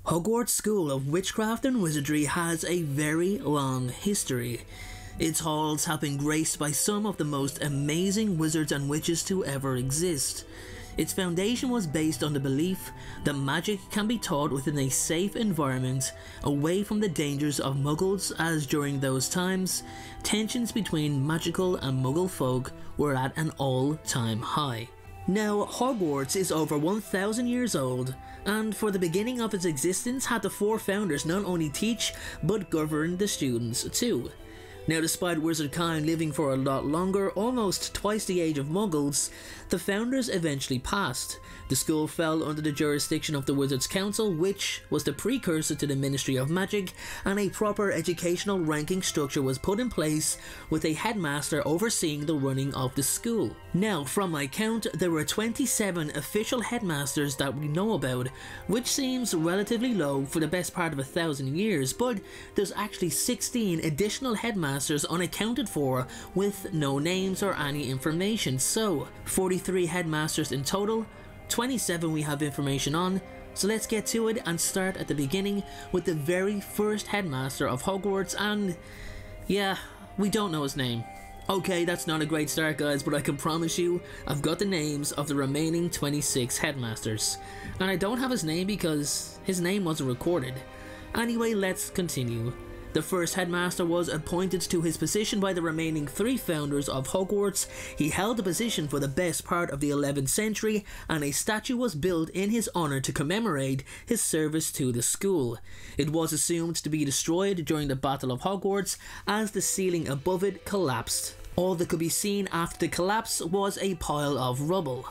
Hogwarts School of Witchcraft and Wizardry has a very long history. Its halls have been graced by some of the most amazing wizards and witches to ever exist. Its foundation was based on the belief that magic can be taught within a safe environment, away from the dangers of muggles, as during those times, tensions between magical and muggle folk were at an all-time high. Now, Hogwarts is over 1,000 years old, and for the beginning of its existence had the four founders not only teach, but govern the students too. Now, despite wizardkind living for a lot longer, almost twice the age of muggles, the founders eventually passed. The school fell under the jurisdiction of the Wizards' Council, which was the precursor to the Ministry of Magic, and a proper educational ranking structure was put in place, with a headmaster overseeing the running of the school. Now, from my count, there were 27 official headmasters that we know about, which seems relatively low for the best part of 1,000 years, but there's actually 16 additional headmasters unaccounted for, with no names or any information. So 43 headmasters in total, 27 we have information on. So let's get to it and start at the beginning with the very first headmaster of Hogwarts, and yeah, we don't know his name. Okay, that's not a great start, guys, but I can promise you I've got the names of the remaining 26 headmasters, and I don't have his name because his name wasn't recorded. Anyway, let's continue. The first headmaster was appointed to his position by the remaining 3 founders of Hogwarts. He held the position for the best part of the 11th century, and a statue was built in his honour to commemorate his service to the school. It was assumed to be destroyed during the Battle of Hogwarts, as the ceiling above it collapsed. All that could be seen after the collapse was a pile of rubble.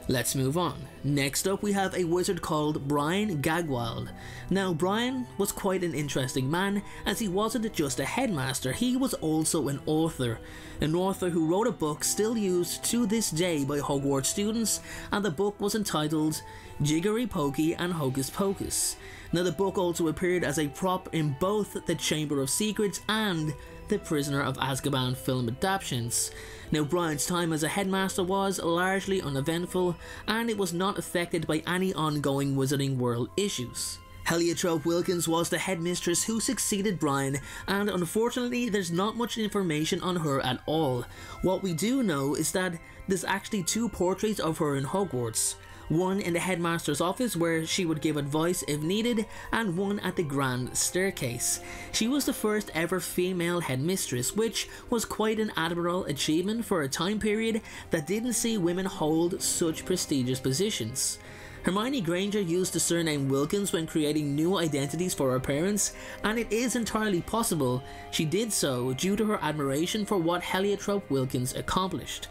Let's move on. Next up we have a wizard called Brian Gagwild. Now, Brian was quite an interesting man, as he wasn't just a headmaster, he was also an author who wrote a book still used to this day by Hogwarts students, and the book was entitled Jiggery Pokey and Hocus Pocus. Now, the book also appeared as a prop in both the Chamber of Secrets and the Prisoner of Azkaban film adaptations. Now, Brian's time as a headmaster was largely uneventful, and it was not affected by any ongoing Wizarding World issues. Heliotrope Wilkins was the headmistress who succeeded Brian, and unfortunately there's not much information on her at all. What we do know is that there's actually 2 portraits of her in Hogwarts. One in the headmaster's office where she would give advice if needed, and one at the grand staircase. She was the first ever female headmistress, which was quite an admirable achievement for a time period that didn't see women hold such prestigious positions. Hermione Granger used the surname Wilkins when creating new identities for her parents, and it is entirely possible she did so due to her admiration for what Heliotrope Wilkins accomplished.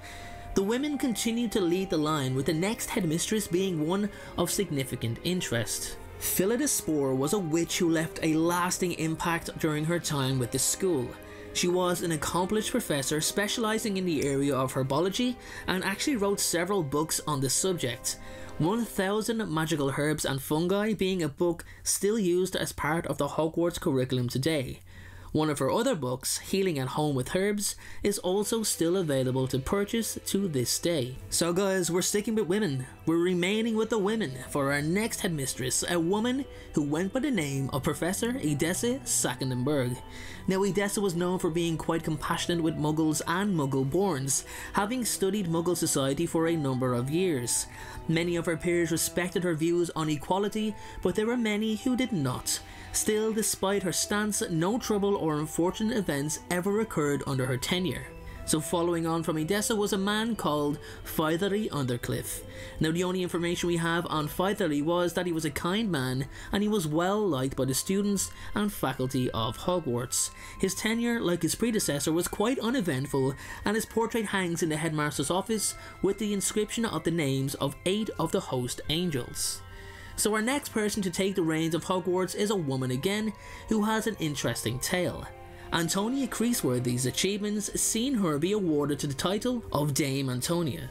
The women continued to lead the line, with the next headmistress being one of significant interest. Phyllis Spore was a witch who left a lasting impact during her time with the school. She was an accomplished professor specialising in the area of herbology, and actually wrote several books on the subject. 1,000 Magical Herbs and Fungi being a book still used as part of the Hogwarts curriculum today. One of her other books, Healing at Home with Herbs, is also still available to purchase to this day. So guys, we're sticking with women. We're remaining with the women for our next headmistress, a woman who went by the name of Professor Edessa Suckenberg. Now, Edessa was known for being quite compassionate with muggles and muggle-borns, having studied muggle society for a number of years. Many of her peers respected her views on equality, but there were many who did not. Still, despite her stance, no trouble or unfortunate events ever occurred under her tenure. So following on from Edessa was a man called Feathery Undercliff. Now, the only information we have on Feathery was that he was a kind man, and he was well liked by the students and faculty of Hogwarts. His tenure, like his predecessor, was quite uneventful, and his portrait hangs in the headmaster's office with the inscription of the names of 8 of the host angels. So our next person to take the reins of Hogwarts is a woman again, who has an interesting tale. Antonia Creaseworthy's achievements seen her be awarded to the title of Dame Antonia.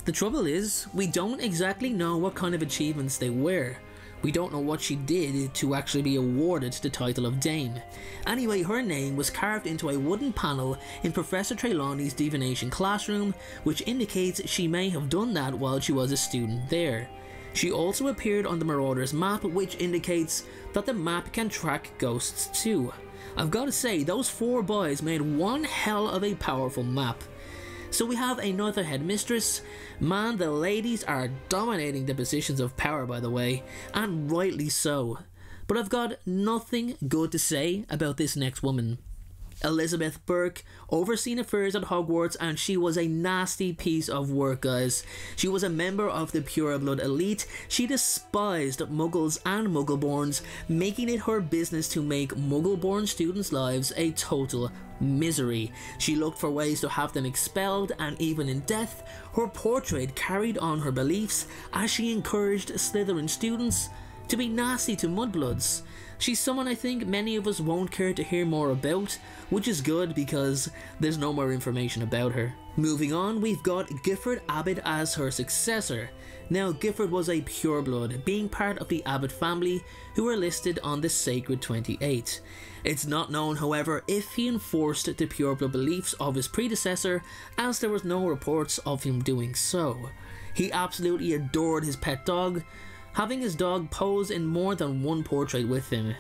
The trouble is, we don't exactly know what kind of achievements they were. We don't know what she did to actually be awarded the title of Dame. Anyway, her name was carved into a wooden panel in Professor Trelawney's divination classroom, which indicates she may have done that while she was a student there. She also appeared on the Marauder's map, which indicates that the map can track ghosts too. I've got to say, those 4 boys made one hell of a powerful map. So we have another headmistress. Man, the ladies are dominating the positions of power, by the way, and rightly so. But I've got nothing good to say about this next woman. Elizabeth Burke, overseeing affairs at Hogwarts, and she was a nasty piece of work, guys. She was a member of the pureblood elite. She despised muggles and muggleborns, making it her business to make muggleborn students' lives a total misery. She looked for ways to have them expelled, and even in death, her portrait carried on her beliefs as she encouraged Slytherin students to be nasty to mudbloods. She's someone I think many of us won't care to hear more about, which is good because there's no more information about her. Moving on, we've got Gifford Abbott as her successor. Now, Gifford was a pureblood, being part of the Abbott family, who were listed on the Sacred 28. It's not known, however, if he enforced the pureblood beliefs of his predecessor, as there was no reports of him doing so. He absolutely adored his pet dog, having his dog pose in more than one portrait with him.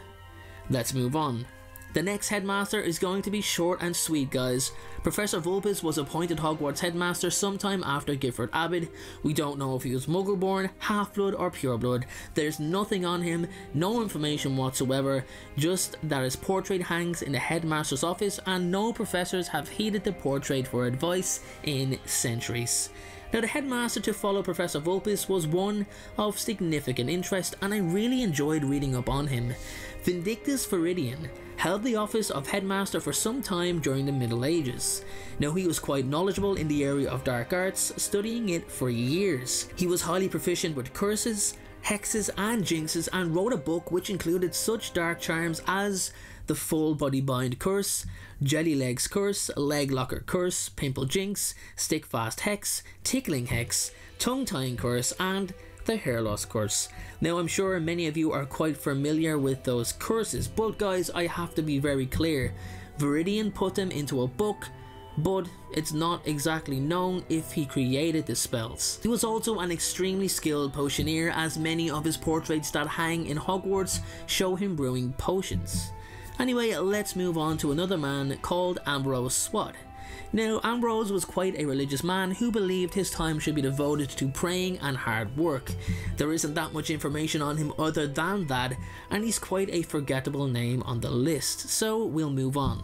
Let's move on. The next headmaster is going to be short and sweet, guys. Professor Volpis was appointed Hogwarts headmaster sometime after Gifford Abbott. We don't know if he was muggleborn, half-blood or pureblood. There's nothing on him, no information whatsoever, just that his portrait hangs in the headmaster's office, and no professors have heeded the portrait for advice in centuries. Now, the headmaster to follow Professor Volpis was one of significant interest, and I really enjoyed reading up on him. Vindictus Veridian held the office of headmaster for some time during the Middle Ages. Now, he was quite knowledgeable in the area of dark arts, studying it for years. He was highly proficient with curses, hexes and jinxes, and wrote a book which included such dark charms as the Full Body Bind Curse, Jelly Legs Curse, Leg Locker Curse, Pimple Jinx, Stick Fast Hex, Tickling Hex, Tongue Tying Curse, and the Hair Loss Curse. Now, I'm sure many of you are quite familiar with those curses, but guys, I have to be very clear. Veridian put them into a book, but it's not exactly known if he created the spells. He was also an extremely skilled potioneer, as many of his portraits that hang in Hogwarts show him brewing potions. Anyway, let's move on to another man called Ambrose Swat. Now, Ambrose was quite a religious man who believed his time should be devoted to praying and hard work. There isn't that much information on him other than that, and he's quite a forgettable name on the list, so we'll move on.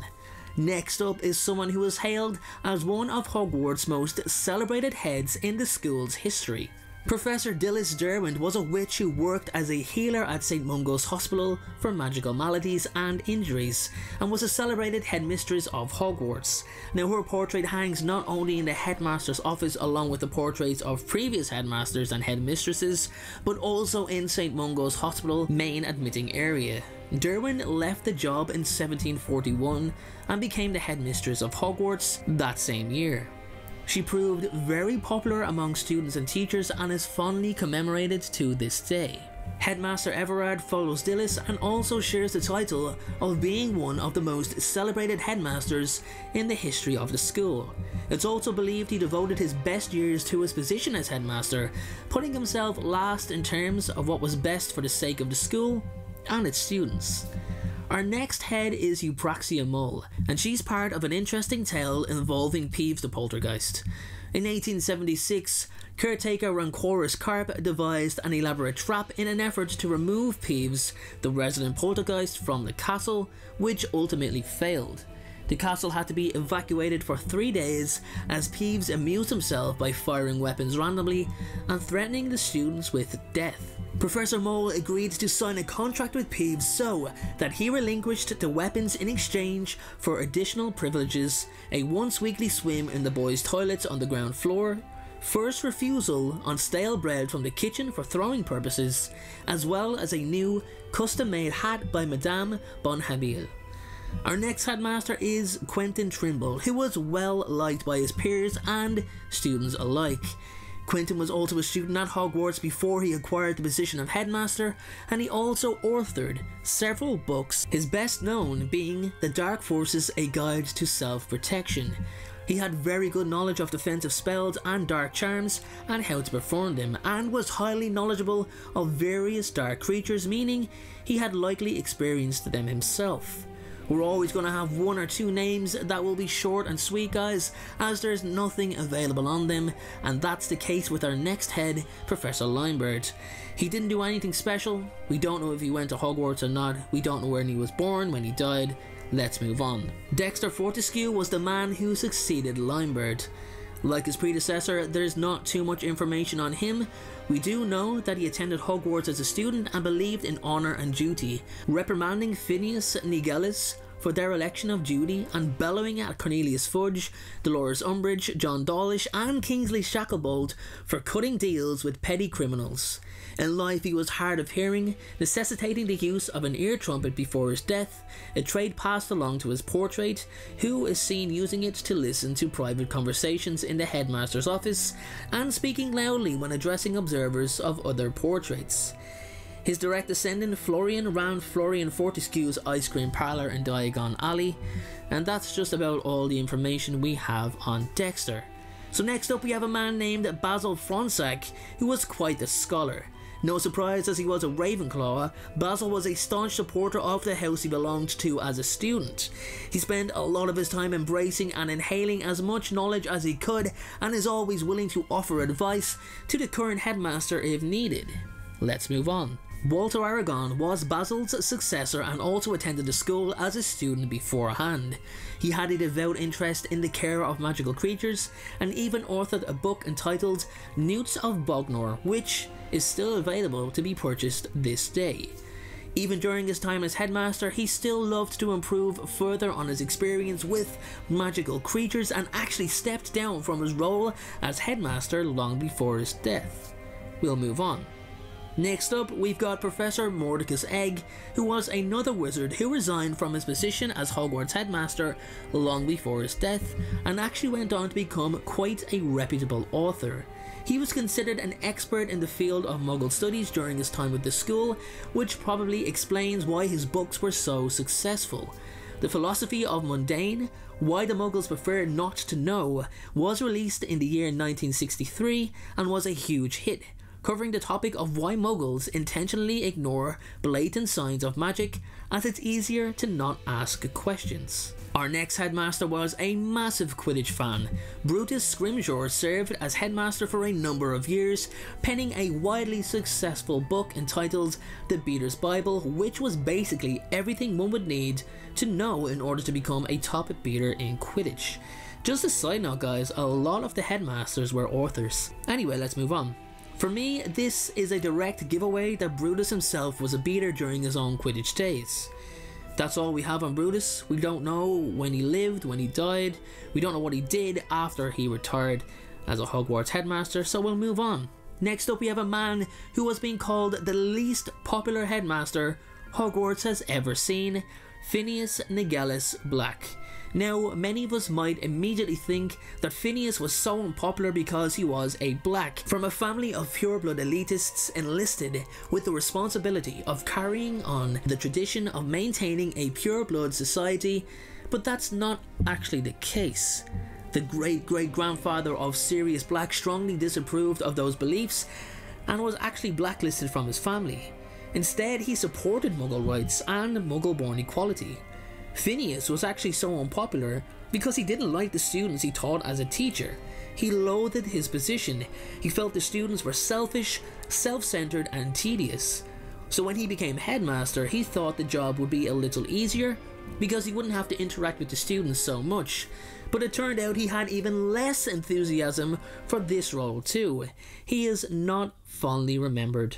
Next up is someone who is hailed as one of Hogwarts' most celebrated heads in the school's history. Professor Dillis Derwent was a witch who worked as a healer at St. Mungo's Hospital for magical maladies and injuries, and was a celebrated headmistress of Hogwarts. Now, her portrait hangs not only in the headmaster's office along with the portraits of previous headmasters and headmistresses, but also in St. Mungo's Hospital main admitting area. Derwent left the job in 1741 and became the headmistress of Hogwarts that same year. She proved very popular among students and teachers and is fondly commemorated to this day. Headmaster Everard follows Dillis and also shares the title of being one of the most celebrated headmasters in the history of the school. It's also believed he devoted his best years to his position as headmaster, putting himself last in terms of what was best for the sake of the school and its students. Our next head is Euproxia Mull, and she's part of an interesting tale involving Peeves the Poltergeist. In 1876, caretaker Rancorus Carp devised an elaborate trap in an effort to remove Peeves, the resident poltergeist, from the castle, which ultimately failed. The castle had to be evacuated for 3 days as Peeves amused himself by firing weapons randomly and threatening the students with death. Professor Mull agreed to sign a contract with Peeves so that he relinquished the weapons in exchange for additional privileges, a once-weekly swim in the boys' toilets on the ground floor, first refusal on stale bread from the kitchen for throwing purposes, as well as a new custom-made hat by Madame Bonhabille. Our next headmaster is Quentin Trimble, who was well liked by his peers and students alike. Quentin was also a student at Hogwarts before he acquired the position of headmaster, and he also authored several books, his best known being The Dark Forces: A Guide to Self-Protection. He had very good knowledge of defensive spells and dark charms and how to perform them, and was highly knowledgeable of various dark creatures, meaning he had likely experienced them himself. We're always going to have one or two names that will be short and sweet, guys, as there's nothing available on them, and that's the case with our next head, Professor Linebird. He didn't do anything special. We don't know if he went to Hogwarts or not. We don't know when he was born, when he died. Let's move on. Dexter Fortescue was the man who succeeded Linebird. Like his predecessor, there's not too much information on him. We do know that he attended Hogwarts as a student and believed in honour and duty, reprimanding Phineas Nigellus for dereliction of duty and bellowing at Cornelius Fudge, Dolores Umbridge, John Dawlish and Kingsley Shacklebolt for cutting deals with petty criminals. In life he was hard of hearing, necessitating the use of an ear trumpet before his death, a trade passed along to his portrait, who is seen using it to listen to private conversations in the headmaster's office and speaking loudly when addressing observers of other portraits. His direct descendant Florian ran Florian Fortescue's ice cream parlour in Diagon Alley, and that's just about all the information we have on Dexter. So next up we have a man named Basil Francek, who was quite a scholar. No surprise, as he was a Ravenclaw, Basil was a staunch supporter of the house he belonged to as a student. He spent a lot of his time embracing and inhaling as much knowledge as he could, and is always willing to offer advice to the current headmaster if needed. Let's move on. Walter Aragon was Basil's successor and also attended the school as a student beforehand. He had a devout interest in the care of magical creatures and even authored a book entitled Newts of Bognor, which is still available to be purchased this day. Even during his time as headmaster, he still loved to improve further on his experience with magical creatures and actually stepped down from his role as headmaster long before his death. We'll move on. Next up, we've got Professor Mordeca's Egg, who was another wizard who resigned from his position as Hogwarts headmaster long before his death, and actually went on to become quite a reputable author. He was considered an expert in the field of Muggle studies during his time with the school, which probably explains why his books were so successful. The Philosophy of Mundane, Why the Muggles Prefer Not to Know, was released in the year 1963 and was a huge hit, covering the topic of why Muggles intentionally ignore blatant signs of magic, as it's easier to not ask questions. Our next headmaster was a massive Quidditch fan. Brutus Scrimshaw served as headmaster for a number of years, penning a widely successful book entitled The Beater's Bible, which was basically everything one would need to know in order to become a top beater in Quidditch. Just a side note, guys, a lot of the headmasters were authors. Anyway, let's move on. For me, this is a direct giveaway that Brutus himself was a beater during his own Quidditch days. That's all we have on Brutus. We don't know when he lived, when he died. We don't know what he did after he retired as a Hogwarts headmaster, so we'll move on. Next up we have a man who was being called the least popular headmaster Hogwarts has ever seen, Phineas Nigellus Black. Now, many of us might immediately think that Phineas was so unpopular because he was a black, from a family of pureblood elitists enlisted with the responsibility of carrying on the tradition of maintaining a pureblood society, but that's not actually the case. The great-great-grandfather of Sirius Black strongly disapproved of those beliefs and was actually blacklisted from his family. Instead, he supported Muggle rights and Muggle-born equality. Phineas was actually so unpopular because he didn't like the students he taught as a teacher. He loathed his position. He felt the students were selfish, self-centered and tedious. So when he became headmaster, he thought the job would be a little easier because he wouldn't have to interact with the students so much. But it turned out he had even less enthusiasm for this role too. He is not fondly remembered.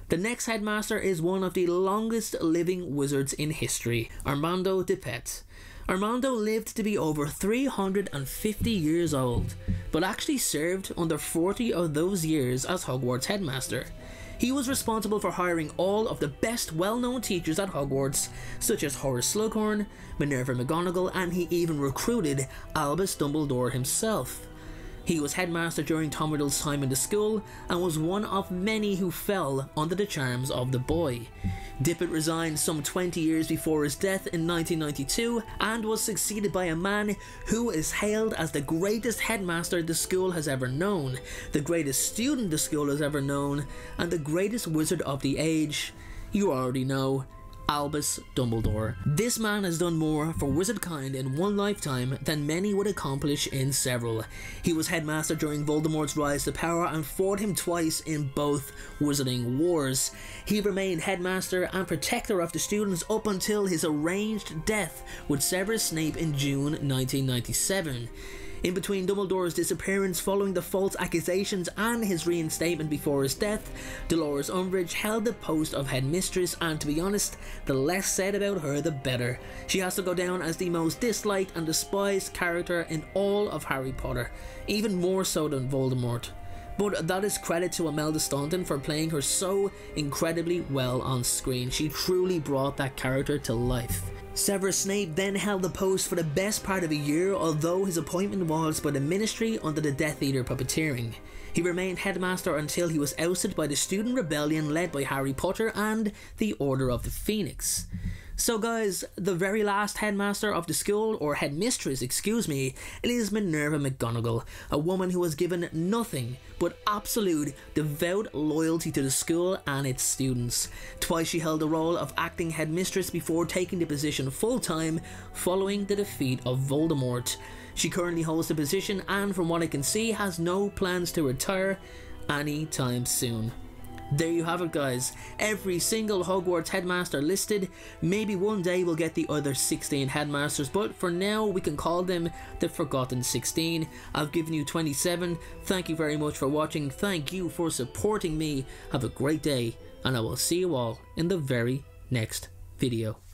The next headmaster is one of the longest living wizards in history, Armando De Pet. Armando lived to be over 350 years old, but actually served under 40 of those years as Hogwarts headmaster. He was responsible for hiring all of the best well-known teachers at Hogwarts, such as Horace Slughorn, Minerva McGonagall, and he even recruited Albus Dumbledore himself. He was headmaster during Tom Riddle's time in the school and was one of many who fell under the charms of the boy. De Pet resigned some 20 years before his death in 1992 and was succeeded by a man who is hailed as the greatest headmaster the school has ever known, the greatest student the school has ever known, and the greatest wizard of the age. You already know, Albus Dumbledore. This man has done more for wizardkind in one lifetime than many would accomplish in several. He was headmaster during Voldemort's rise to power and fought him twice in both wizarding wars. He remained headmaster and protector of the students up until his arranged death with Severus Snape in June 1997. In between Dumbledore's disappearance following the false accusations and his reinstatement before his death, Dolores Umbridge held the post of headmistress, and to be honest, the less said about her the better. She has to go down as the most disliked and despised character in all of Harry Potter, even more so than Voldemort. But that is credit to Imelda Staunton for playing her so incredibly well on screen. She truly brought that character to life. Severus Snape then held the post for the best part of a year, although his appointment was by the Ministry under the Death Eater puppeteering. He remained headmaster until he was ousted by the student rebellion led by Harry Potter and the Order of the Phoenix. So guys, the very last headmaster of the school, or headmistress, excuse me, is Minerva Mcgonagall, a woman who was given nothing but absolute, devout loyalty to the school and its students. Twice she held the role of acting headmistress before taking the position full-time following the defeat of Voldemort. She currently holds the position and, from what I can see, has no plans to retire anytime soon. There you have it guys, every single Hogwarts headmaster listed. Maybe one day we'll get the other 16 headmasters, but for now we can call them the Forgotten 16. I've given you 27. Thank you very much for watching, thank you for supporting me, have a great day, and I will see you all in the very next video.